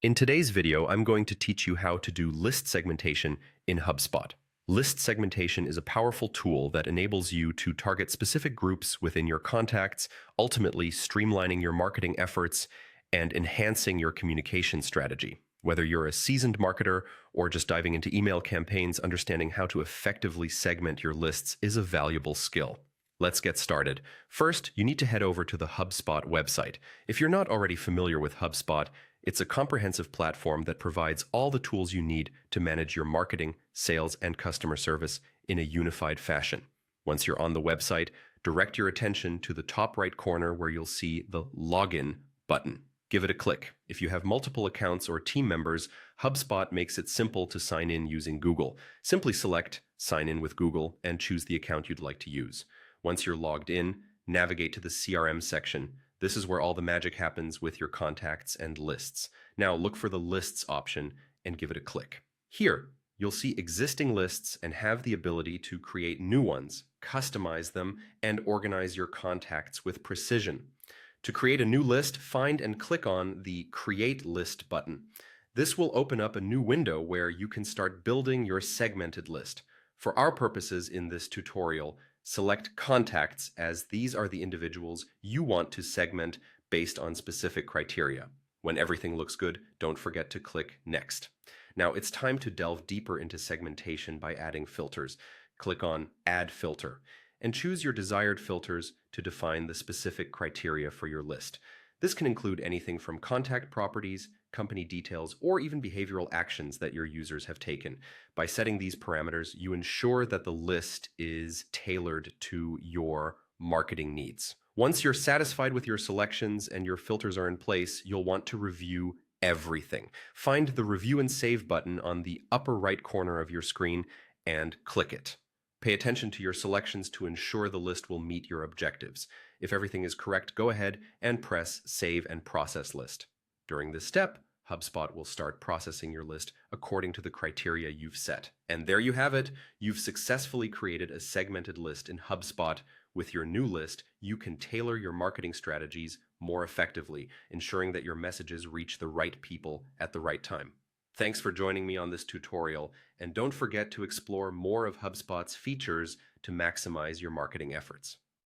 In today's video, I'm going to teach you how to do list segmentation in Hubspot. List segmentation is a powerful tool that enables you to target specific groups within your contacts, ultimately streamlining your marketing efforts and enhancing your communication strategy. Whether you're a seasoned marketer or just diving into email campaigns, understanding how to effectively segment your lists is a valuable skill. Let's get started. First, you need to head over to the HubSpot website. If you're not already familiar with HubSpot, it's a comprehensive platform that provides all the tools you need to manage your marketing, sales, and customer service in a unified fashion. Once you're on the website, direct your attention to the top right corner where you'll see the Login button. Give it a click. If you have multiple accounts or team members, HubSpot makes it simple to sign in using Google. Simply select Sign in with Google and choose the account you'd like to use. Once you're logged in, navigate to the CRM section. This is where all the magic happens with your contacts and lists. Now look for the Lists option and give it a click. Here, you'll see existing lists and have the ability to create new ones, customize them, and organize your contacts with precision. To create a new list, find and click on the Create List button. This will open up a new window where you can start building your segmented list. For our purposes in this tutorial, select Contacts, as these are the individuals you want to segment based on specific criteria. When everything looks good, don't forget to click Next. Now it's time to delve deeper into segmentation by adding filters. Click on Add Filter and choose your desired filters to define the specific criteria for your list. This can include anything from contact properties, company details, or even behavioral actions that your users have taken. By setting these parameters, you ensure that the list is tailored to your marketing needs. Once you're satisfied with your selections and your filters are in place, you'll want to review everything. Find the Review and Save button on the upper right corner of your screen and click it. Pay attention to your selections to ensure the list will meet your objectives. If everything is correct, go ahead and press Save and Process List. During this step, HubSpot will start processing your list according to the criteria you've set. And there you have it. You've successfully created a segmented list in HubSpot. With your new list, you can tailor your marketing strategies more effectively, ensuring that your messages reach the right people at the right time. Thanks for joining me on this tutorial, and don't forget to explore more of HubSpot's features to maximize your marketing efforts.